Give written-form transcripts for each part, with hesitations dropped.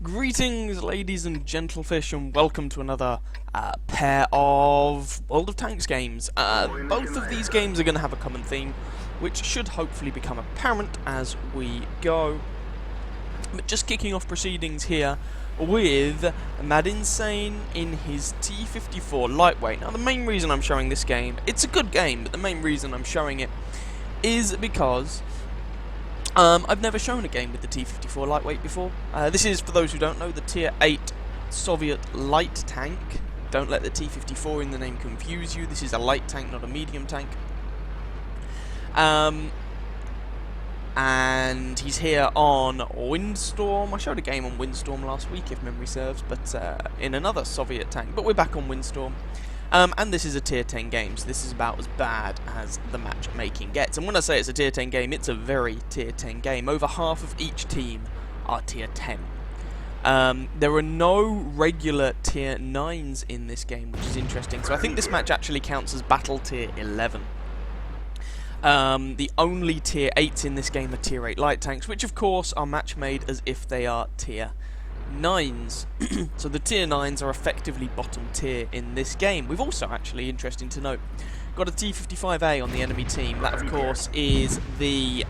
Greetings, ladies and gentlefish, and welcome to another pair of World of Tanks games. Both of these games are going to have a common theme, which should hopefully become apparent as we go. But just kicking off proceedings here with Mad Insane in his T-54 Lightweight. Now, the main reason I'm showing this game, it's a good game, but the main reason I'm showing it is because I've never shown a game with the T-54 Lightweight before. This is, for those who don't know, the Tier 8 Soviet light tank. Don't let the T-54 in the name confuse you. This is a light tank, not a medium tank. And he's here on Windstorm. I showed a game on Windstorm last week, if memory serves, but in another Soviet tank. But we're back on Windstorm. And this is a Tier 10 game, so this is about as bad as the matchmaking gets. And when I say it's a Tier 10 game, it's a very Tier 10 game. Over half of each team are Tier 10. There are no regular Tier 9s in this game, which is interesting. So I think this match actually counts as Battle Tier 11. The only Tier 8s in this game are Tier 8 light tanks, which of course are match made as if they are Tier 9s. So the Tier 9s are effectively bottom tier in this game. We've also, actually, interesting to note, got a T-55A on the enemy team. That, of course, is the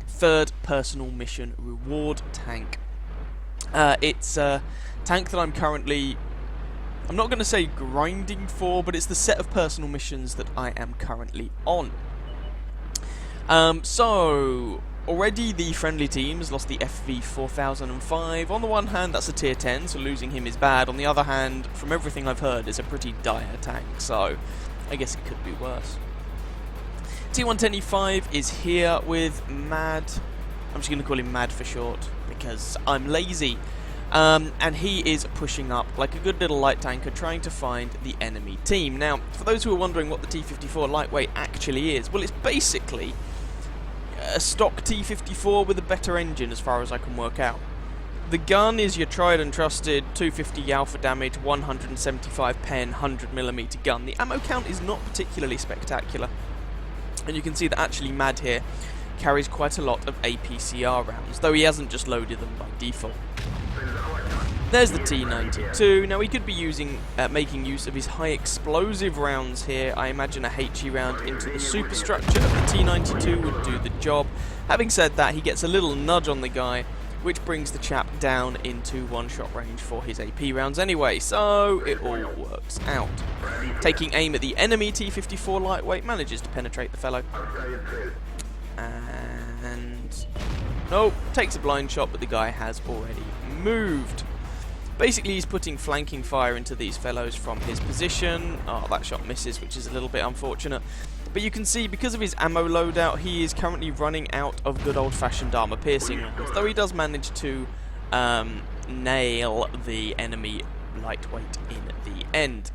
third personal mission reward tank. It's a tank that I'm currently, I'm not going to say grinding for, but it's the set of personal missions that I am currently on. Already the friendly teams lost the FV4005. On the one hand, that's a Tier 10, so losing him is bad. On the other hand, from everything I've heard, it's a pretty dire tank, so I guess it could be worse. T110E5 is here with Mad. I'm just going to call him Mad for short, because I'm lazy. And he is pushing up like a good little light tanker, trying to find the enemy team. Now, for those who are wondering what the T-54 Lightweight actually is, well, it's basically a stock T-54 with a better engine, as far as I can work out. The gun is your tried and trusted 250 alpha damage, 175 pen, 100mm gun. The ammo count is not particularly spectacular, and you can see that actually Mad here carries quite a lot of APCR rounds, though he hasn't just loaded them by default. There's the T92. Now, he could be making use of his high explosive rounds here. I imagine a HE round into the superstructure of the T92 would do the job. Having said that, he gets a little nudge on the guy, which brings the chap down into one-shot range for his AP rounds anyway, so it all works out. Taking aim at the enemy T-54 Lightweight, manages to penetrate the fellow. And nope, takes a blind shot, but the guy has already moved. Basically, he's putting flanking fire into these fellows from his position. Oh, that shot misses, which is a little bit unfortunate. But you can see, because of his ammo loadout, he is currently running out of good old-fashioned armor-piercing rounds, though he does manage to nail the enemy lightweight in the end.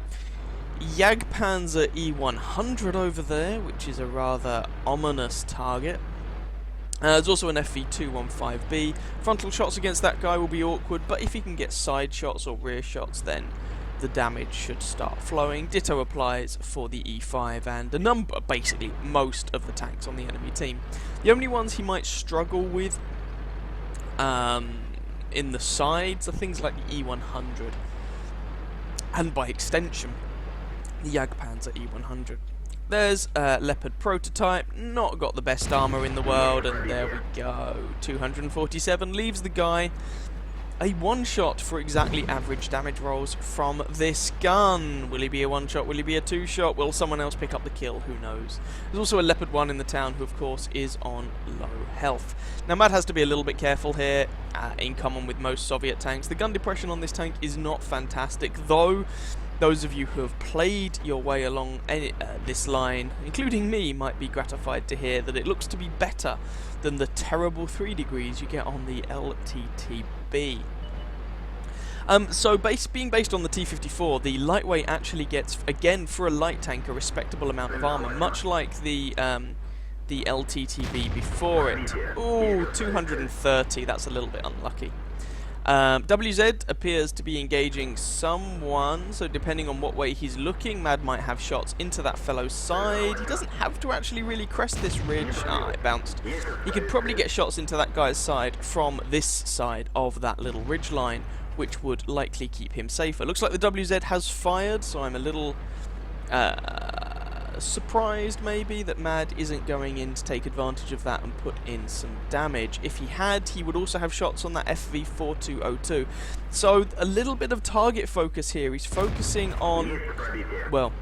Jagdpanzer E100 over there, which is a rather ominous target. There's also an FV215B. Frontal shots against that guy will be awkward, but if he can get side shots or rear shots, then the damage should start flowing. Ditto applies for the E5 and basically most of the tanks on the enemy team. The only ones he might struggle with in the sides are things like the E100, and by extension, the Jagdpanzer E100. There's Leopard prototype, not got the best armor in the world, and there we go. 247 leaves the guy a one-shot for exactly average damage rolls from this gun. Will he be a one-shot? Will he be a two-shot? Will someone else pick up the kill? Who knows? There's also a Leopard 1 in the town who, of course, is on low health. Now, Mad has to be a little bit careful here, in common with most Soviet tanks. The gun depression on this tank is not fantastic, though those of you who have played your way along this line, including me, might be gratified to hear that it looks to be better than the terrible 3 degrees you get on the LTTB. So being based on the T-54, the lightweight actually gets, again, for a light tank, a respectable amount of armor, much like the LTTB before it. Ooh, 230, that's a little bit unlucky. WZ appears to be engaging someone, so depending on what way he's looking, Mad might have shots into that fellow's side. He doesn't have to actually really crest this ridge. Ah, it bounced. He could probably get shots into that guy's side from this side of that little ridge line, which would likely keep him safer. Looks like the WZ has fired, so I'm a little surprised maybe that Mad isn't going in to take advantage of that and put in some damage. If he had, he would also have shots on that FV4202. So a little bit of target focus here. He's focusing on, well,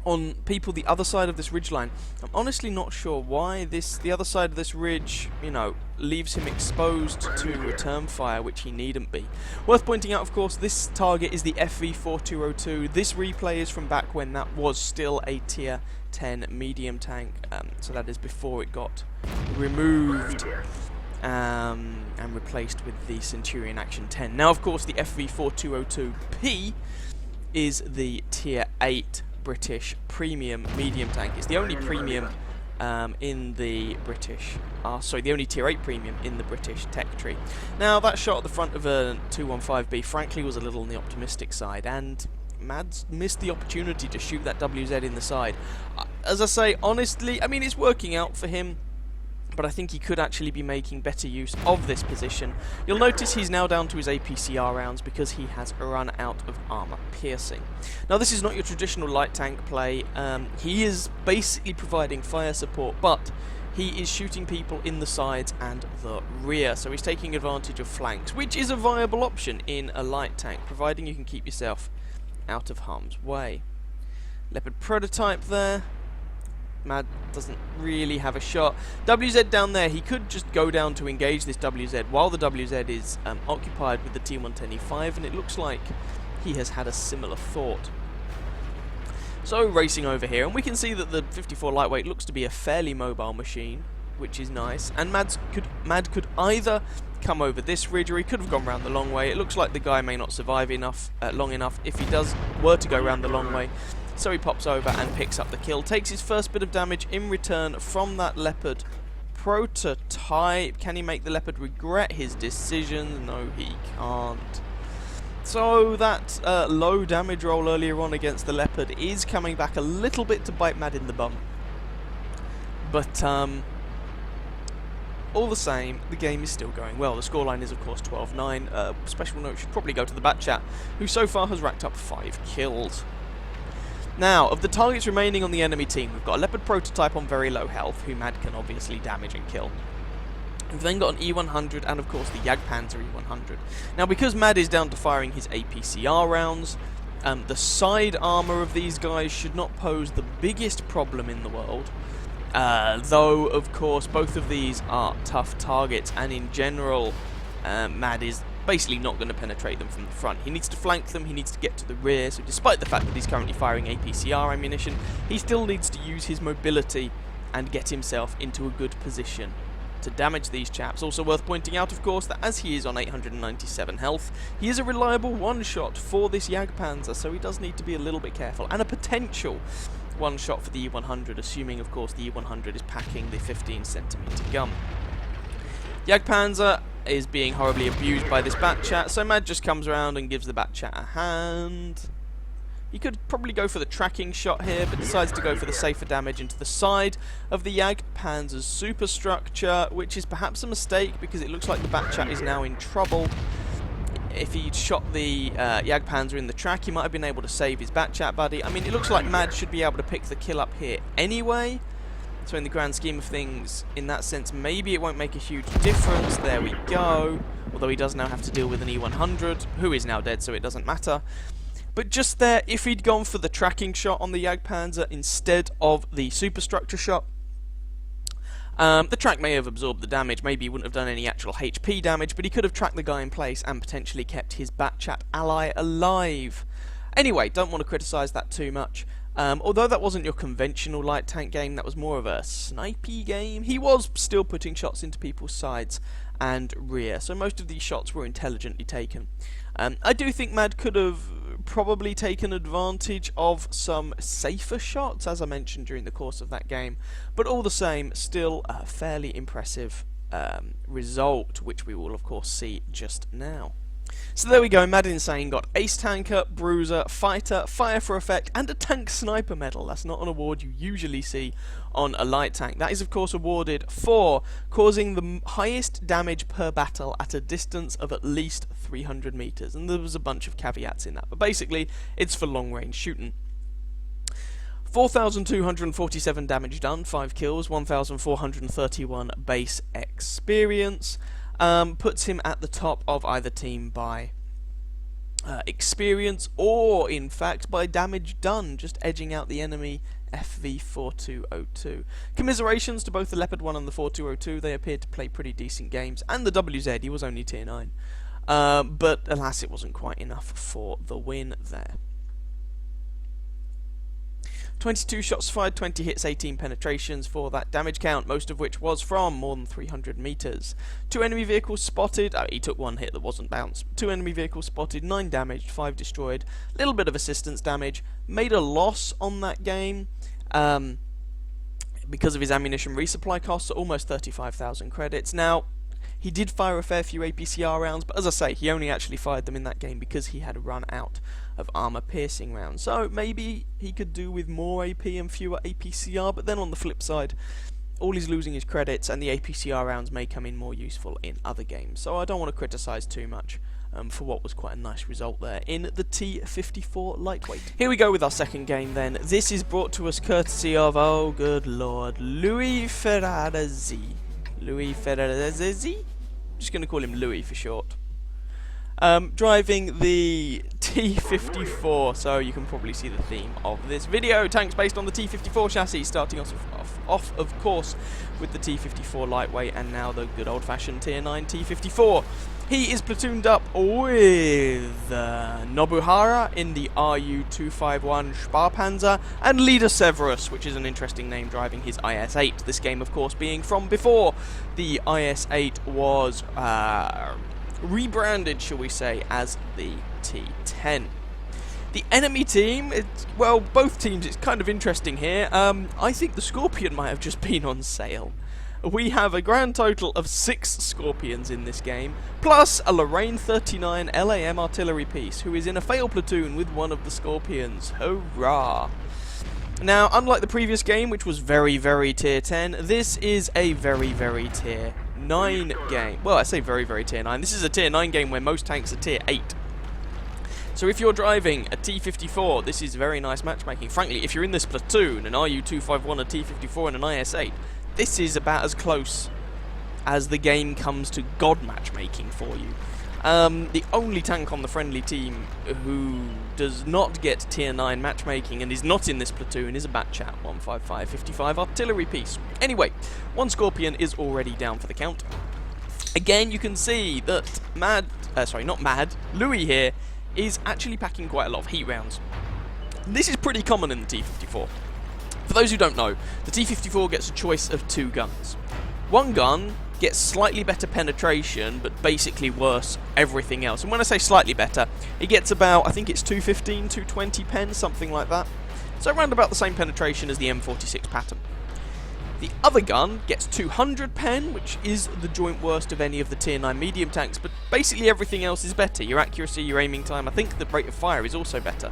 on people the other side of this ridge line. I'm honestly not sure why the other side of this ridge, you know, leaves him exposed to return fire, which he needn't be. Worth pointing out, of course, this target is the FV4202. This replay is from back when that was still a tier 10 medium tank, so that is before it got removed and replaced with the Centurion Action 10. Now, of course, the FV4202P is the tier 8 British premium medium tank. It's the only premium in the British, the only tier 8 premium in the British tech tree. Now, that shot at the front of a 215B frankly was a little on the optimistic side, and Mads missed the opportunity to shoot that WZ in the side. As I say, honestly, I mean, it's working out for him, but I think he could actually be making better use of this position. You'll notice he's now down to his APCR rounds because he has run out of armor piercing. Now, this is not your traditional light tank play. He is basically providing fire support, but he is shooting people in the sides and the rear, so he's taking advantage of flanks, which is a viable option in a light tank, providing you can keep yourself out of harm's way. Leopard prototype there. Mad doesn't really have a shot. WZ down there, he could just go down to engage this WZ while the WZ is occupied with the T110E5, and it looks like he has had a similar thought. So racing over here, and we can see that the 54 lightweight looks to be a fairly mobile machine, which is nice. And Mad could either come over this ridge, or he could have gone round the long way. It looks like the guy may not survive long enough if he were to go round the long way. So he pops over and picks up the kill, takes his first bit of damage in return from that Leopard prototype. Can he make the Leopard regret his decision? No, he can't. So that low damage roll earlier on against the Leopard is coming back a little bit to bite Mad in the bum. But all the same, the game is still going well. The scoreline is, of course, 12-9. Special note should probably go to the Batchat, who so far has racked up 5 kills. Now, of the targets remaining on the enemy team, we've got a Leopard prototype on very low health, who Mad can obviously damage and kill. We've then got an E100 and, of course, the Jagdpanzer E100. Now, because Mad is down to firing his APCR rounds, the side armor of these guys should not pose the biggest problem in the world. Though, of course, both of these are tough targets, and in general, Mad is basically not going to penetrate them from the front. He needs to flank them, he needs to get to the rear, so despite the fact that he's currently firing APCR ammunition, he still needs to use his mobility and get himself into a good position to damage these chaps. Also worth pointing out, of course, that as he is on 897 health, he is a reliable one-shot for this Jagdpanzer, so he does need to be a little bit careful, and a potential one-shot for the E100, assuming, of course, the E100 is packing the 15cm gun. Jagdpanzer is being horribly abused by this Batchat, so Mad just comes around and gives the Batchat a hand. He could probably go for the tracking shot here, but decides to go for the safer damage into the side of the Jagdpanzer's superstructure, which is perhaps a mistake because it looks like the Batchat is now in trouble. If he'd shot the Jagdpanzer in the track, he might have been able to save his Batchat buddy. I mean, it looks like Mad should be able to pick the kill up here anyway. So in the grand scheme of things, in that sense, maybe it won't make a huge difference. There we go. Although he does now have to deal with an E100, who is now dead, so it doesn't matter. But just there, if he'd gone for the tracking shot on the Jagdpanzer instead of the superstructure shot, the track may have absorbed the damage. Maybe he wouldn't have done any actual HP damage, but he could have tracked the guy in place and potentially kept his Batchat ally alive. Anyway, don't want to criticise that too much. Although that wasn't your conventional light tank game, that was more of a snipey game, he was still putting shots into people's sides and rear, so most of these shots were intelligently taken. I do think Mad could have probably taken advantage of some safer shots, as I mentioned during the course of that game, but all the same, still fairly impressive result, which we will of course see just now. So there we go, Mad Insane got Ace Tanker, Bruiser, Fighter, Fire for Effect, and a Tank Sniper medal. That's not an award you usually see on a light tank. That is of course awarded for causing the highest damage per battle at a distance of at least 300 meters, and there was a bunch of caveats in that, but basically it's for long range shooting. 4,247 damage done, 5 kills, 1,431 base experience. Puts him at the top of either team by experience or, in fact, by damage done, just edging out the enemy FV4202. Commiserations to both the Leopard 1 and the 4202, they appeared to play pretty decent games, and the WZ, he was only tier 9. But alas, it wasn't quite enough for the win there. 22 shots fired, 20 hits, 18 penetrations for that damage count, most of which was from more than 300 meters. 2 enemy vehicles spotted. He took 1 hit that wasn't bounced. 2 enemy vehicles spotted, 9 damaged, 5 destroyed. Little bit of assistance damage. Made a loss on that game because of his ammunition resupply costs, almost 35,000 credits. Now, he did fire a fair few APCR rounds, but as I say, he only actually fired them in that game because he had run out of armor-piercing rounds. So maybe he could do with more AP and fewer APCR, but then on the flip side, all he's losing is credits, and the APCR rounds may come in more useful in other games. So I don't want to criticise too much for what was quite a nice result there in the T54 lightweight. Here we go with our second game then. This is brought to us courtesy of, oh good lord, Louis Ferrarazzi. Louis Ferrarazzi? I'm just going to call him Louis for short. Driving the T54, so you can probably see the theme of this video. Tanks based on the T54 chassis, starting off of course with the T54 lightweight, and now the good old-fashioned tier 9 T54. He is platooned up with Nobuhara in the RU-251 Sparpanzer, and Leader Severus, which is an interesting name, driving his IS-8. This game, of course, being from before the IS-8 was rebranded, shall we say, as the T10. The enemy team, well, both teams, it's kind of interesting here. I think the Scorpion might have just been on sale. We have a grand total of 6 Scorpions in this game, plus a Lorraine 39 LAM artillery piece, who is in a fail platoon with one of the Scorpions. Hurrah! Now, unlike the previous game, which was very, very tier 10, this is a very, very tier 9 game. Well, I say very, very tier 9. This is a tier 9 game where most tanks are tier 8. So if you're driving a T54, this is very nice matchmaking. Frankly, if you're in this platoon, an RU-251, a T54 and an IS-8, this is about as close as the game comes to God matchmaking for you. The only tank on the friendly team who does not get tier 9 matchmaking and is not in this platoon is a Batchat 155-55 artillery piece. Anyway, one Scorpion is already down for the count. Again, you can see that Louis here is actually packing quite a lot of heat rounds. This is pretty common in the T54. For those who don't know, the T54 gets a choice of 2 guns. One gun gets slightly better penetration, but basically worse everything else. And when I say slightly better, it gets about, I think it's 215, 220 pen, something like that. So around about the same penetration as the M46 Patton. The other gun gets 200 pen, which is the joint worst of any of the tier 9 medium tanks, but basically everything else is better. Your accuracy, your aiming time, I think the rate of fire is also better.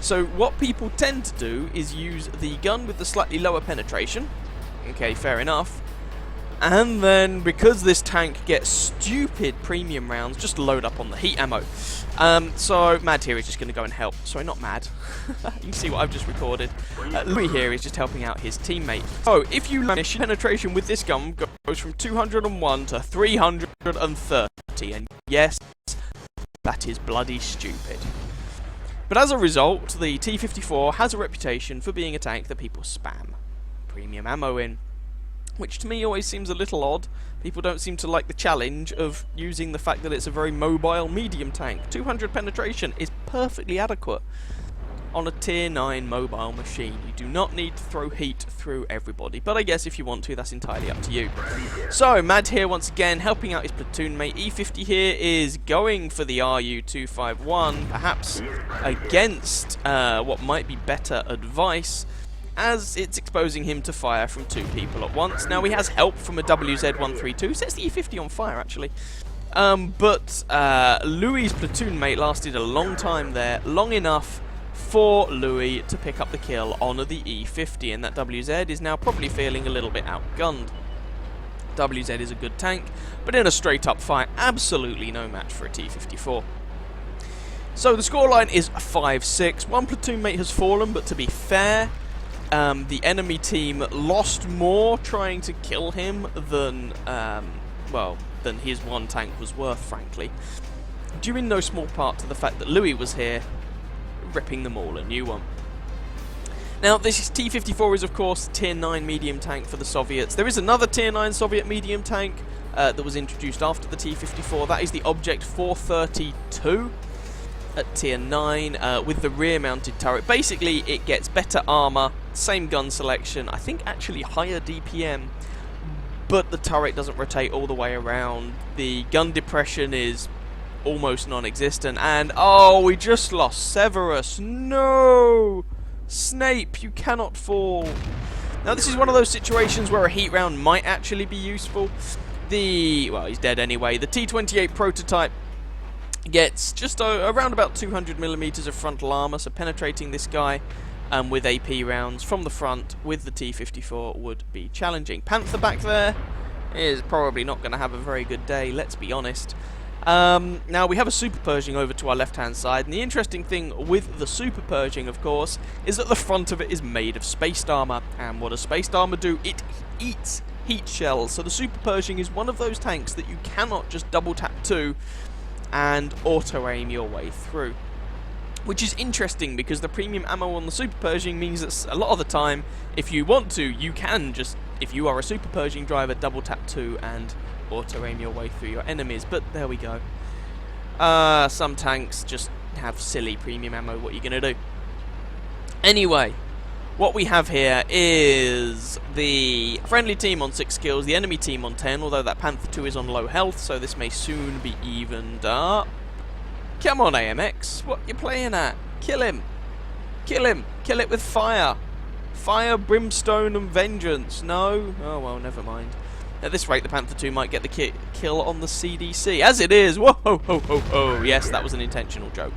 So what people tend to do is use the gun with the slightly lower penetration. Okay, fair enough. And then, because this tank gets stupid premium rounds, just load up on the heat ammo. So Mad here is just going to go and help. Sorry, not Mad. You can see what I've just recorded. Louis here is just helping out his teammate. So, if you manage, penetration with this gun goes from 201 to 330. And yes, that is bloody stupid. But as a result, the T54 has a reputation for being a tank that people spam premium ammo in, which to me always seems a little odd. People don't seem to like the challenge of using the fact that it's a very mobile medium tank. 200 penetration is perfectly adequate on a tier 9 mobile machine. You do not need to throw heat through everybody, but I guess if you want to, that's entirely up to you. So, Mad here once again helping out his platoon mate. E50 here is going for the RU-251, perhaps against what might be better advice. as it's exposing him to fire from 2 people at once. Now, he has help from a WZ-132, sets the E50 on fire, actually. But Louis' platoon mate lasted a long time there, long enough for Louis to pick up the kill on the E50, and that WZ is now probably feeling a little bit outgunned. WZ is a good tank, but in a straight-up fight, absolutely no match for a T-54. So the scoreline is 5-6. One platoon mate has fallen, but to be fair, the enemy team lost more trying to kill him than, than his one tank was worth, frankly. Due in no small part to the fact that Louis was here, ripping them all a new one. Now, this T-54 is, of course, Tier 9 medium tank for the Soviets. There is another Tier 9 Soviet medium tank that was introduced after the T-54. That is the Object 432 at Tier 9 with the rear-mounted turret. Basically, it gets better armor, same gun selection, I think actually higher DPM, but the turret doesn't rotate all the way around. The gun depression is almost non-existent, and oh, we just lost Severus. No! Snape, you cannot fall. Now, this is one of those situations where a heat round might actually be useful. Well, he's dead anyway. The T-28 prototype gets just around about 200mm of frontal armor, so penetrating this guy with AP rounds from the front with the T-54 would be challenging. Panther back there is probably not going to have a very good day, let's be honest. Now, we have a Super Pershing over to our left-hand side, and the interesting thing with the Super Pershing, of course, is that the front of it is made of spaced armor. And what does spaced armor do? It eats heat shells. So the Super Pershing is one of those tanks that you cannot just double-tap to and auto-aim your way through. Which is interesting, because the premium ammo on the Super Pershing means that a lot of the time, if you want to, you can just, if you are a Super Pershing driver, double-tap to and auto-aim your way through your enemies, but there we go. Some tanks just have silly premium ammo, what are you going to do? Anyway, what we have here is the friendly team on 6 kills, the enemy team on 10, although that Panther 2 is on low health, so this may soon be evened up. Come on, AMX, what you playing at? Kill him! Kill him! Kill it with fire! Fire, brimstone, and vengeance. No? Oh, well, never mind. At this rate, the Panther 2 might get the kill on the CDC. As it is, whoa, ho, ho, ho, ho. Yes, that was an intentional joke.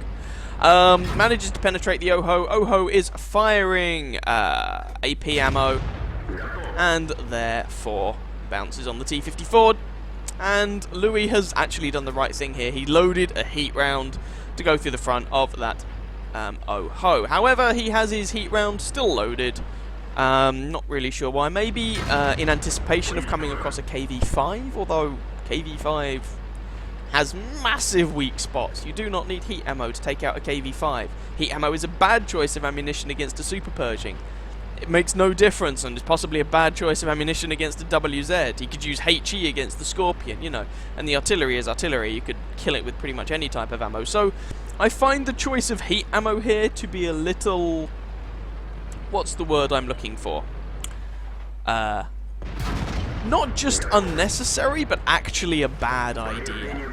Manages to penetrate the Oho. Oho is firing AP ammo, and therefore bounces on the T-54. And Louis has actually done the right thing here. He loaded a heat round to go through the front of that Oho. However, he has his heat round still loaded. Not really sure why. Maybe in anticipation of coming across a KV-5, although KV-5 has massive weak spots. You do not need heat ammo to take out a KV-5. Heat ammo is a bad choice of ammunition against a Super Pershing. It makes no difference, and is possibly a bad choice of ammunition against a WZ. He could use HE against the Scorpion, you know, and the artillery is artillery. You could kill it with pretty much any type of ammo. So I find the choice of heat ammo here to be a little... what's the word I'm looking for? Not just unnecessary, but actually a bad idea.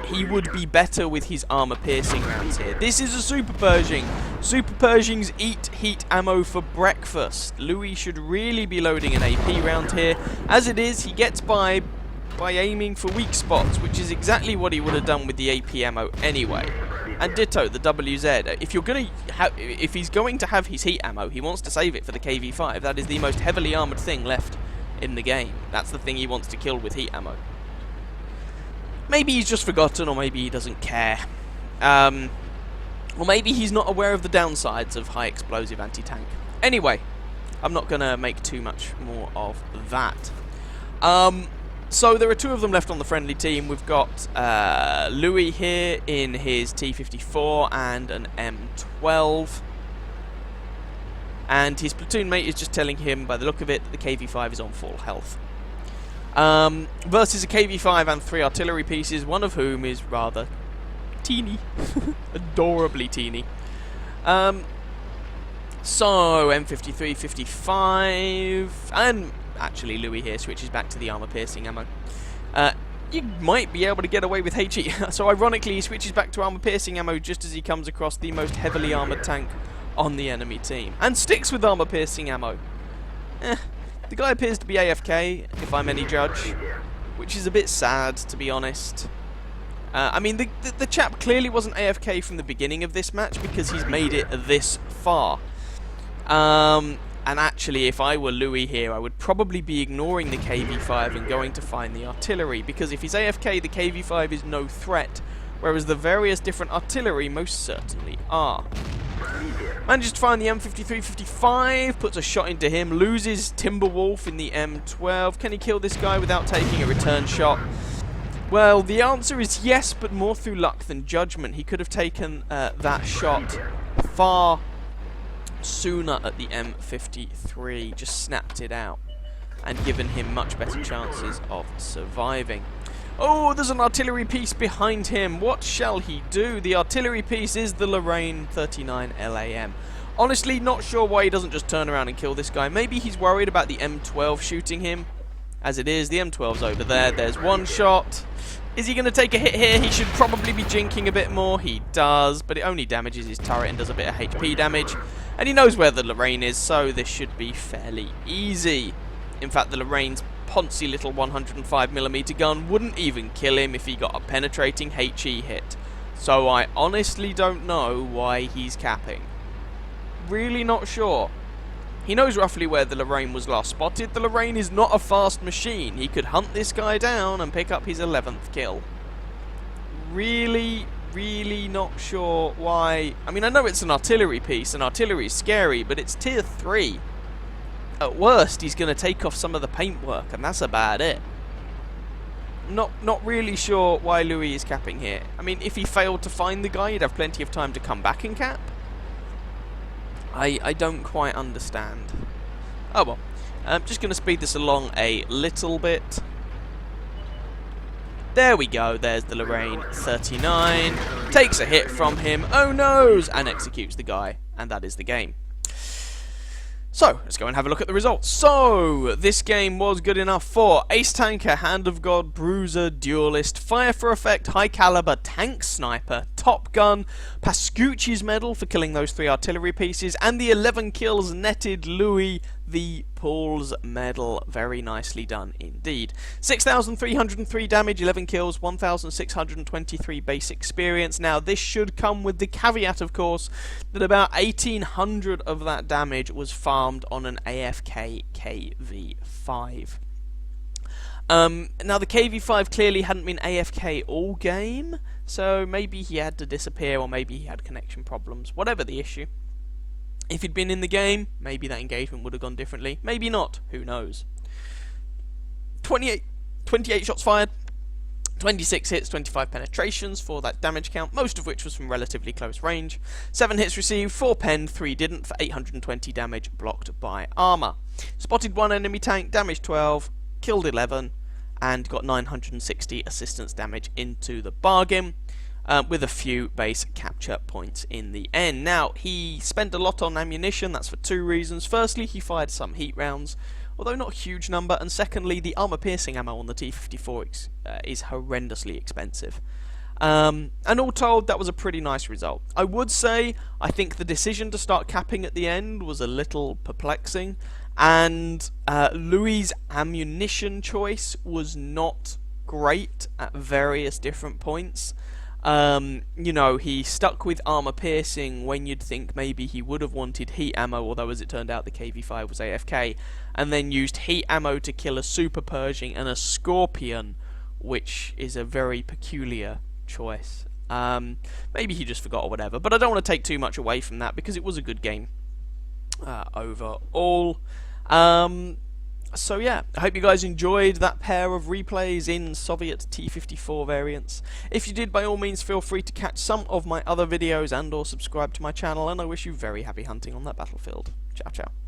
He would be better with his armor-piercing rounds here. This is a Super Pershing. Super Pershings eat heat ammo for breakfast. Louis should really be loading an AP round here. As it is, he gets by aiming for weak spots, which is exactly what he would have done with the AP ammo anyway. And ditto, the WZ. If he's going to have his heat ammo, he wants to save it for the KV-5. That is the most heavily armoured thing left in the game. That's the thing he wants to kill with heat ammo. Maybe he's just forgotten, or maybe he doesn't care. Or maybe he's not aware of the downsides of high explosive anti-tank. Anyway, I'm not going to make too much more of that. So there are 2 of them left on the friendly team. We've got Louis here in his T-54 and an M12. And his platoon mate is just telling him, by the look of it, that the KV-5 is on full health. Versus a KV-5 and 3 artillery pieces, one of whom is rather teeny. Adorably teeny. So, M53, 55, and actually Louis here switches back to the armor-piercing ammo. You might be able to get away with HE. So ironically, he switches back to armor-piercing ammo just as he comes across the most heavily armoured tank on the enemy team. And sticks with armor-piercing ammo. The guy appears to be AFK, if I'm any judge, which is a bit sad, to be honest. I mean, the chap clearly wasn't AFK from the beginning of this match because he's made it this far. And actually, if I were Louis here, I would probably be ignoring the KV-5 and going to find the artillery, because if he's AFK, the KV-5 is no threat, whereas the various different artillery most certainly are. Manages to find the M53-55, puts a shot into him, loses Timberwolf in the M12. Can he kill this guy without taking a return shot? Well, the answer is yes, but more through luck than judgment. He could have taken that shot far sooner at the M53, just snapped it out, and given him much better chances of surviving. Oh, there's an artillery piece behind him. What shall he do? The artillery piece is the Lorraine 39 LAM. Honestly, not sure why he doesn't just turn around and kill this guy. Maybe he's worried about the M12 shooting him. As it is, the M12's over there. There's one shot. Is he going to take a hit here? He should probably be jinking a bit more. He does, but it only damages his turret and does a bit of HP damage. And he knows where the Lorraine is, so this should be fairly easy. In fact, the Lorraine's poncy little 105mm gun wouldn't even kill him if he got a penetrating HE hit. So I honestly don't know why he's capping. Really not sure. He knows roughly where the Lorraine was last spotted. The Lorraine is not a fast machine. He could hunt this guy down and pick up his 11th kill. Really not sure why. I mean, I know it's an artillery piece, and artillery's scary, but it's tier 3. At worst, he's going to take off some of the paintwork, and that's about it. Not really sure why Louis is capping here. I mean, if he failed to find the guy, he'd have plenty of time to come back and cap. I don't quite understand. Oh well. I'm just going to speed this along a little bit. There we go. There's the Lorraine 39. Takes a hit from him. Oh noes! And executes the guy. And that is the game. So, let's go and have a look at the results. So, this game was good enough for Ace Tanker, Hand of God, Bruiser, Duelist, Fire for Effect, High Caliber, Tank Sniper, Top Gun, Pascucci's medal for killing those 3 artillery pieces, and the 11 kills netted Louis the Paul's medal. Very nicely done indeed. 6,303 damage, 11 kills, 1,623 base experience. Now, this should come with the caveat, of course, that about 1,800 of that damage was farmed on an AFK KV-5. Now, the KV-5 clearly hadn't been AFK all game, so maybe he had to disappear, or maybe he had connection problems, whatever the issue. If he'd been in the game, maybe that engagement would have gone differently. Maybe not. Who knows? 28 shots fired, 26 hits, 25 penetrations for that damage count, most of which was from relatively close range. 7 hits received, 4 penned, 3 didn't, for 820 damage blocked by armor. Spotted 1 enemy tank, damaged 12, killed 11, and got 960 assistance damage into the bargain. With a few base capture points in the end. Now, he spent a lot on ammunition, that's for 2 reasons. Firstly, he fired some heat rounds, although not a huge number, and secondly, the armor-piercing ammo on the T-54 is horrendously expensive. And all told, that was a pretty nice result. I would say, I think the decision to start capping at the end was a little perplexing, and Louis' ammunition choice was not great at various different points. You know, he stuck with armor piercing when you'd think maybe he would have wanted heat ammo, although as it turned out the KV-5 was AFK, and then used heat ammo to kill a Super Pershing and a Scorpion, which is a very peculiar choice. Maybe he just forgot or whatever, but I don't want to take too much away from that because it was a good game overall. So yeah, I hope you guys enjoyed that pair of replays in Soviet T-54 variants. If you did, by all means feel free to catch some of my other videos and or subscribe to my channel, and I wish you very happy hunting on that battlefield. Ciao ciao.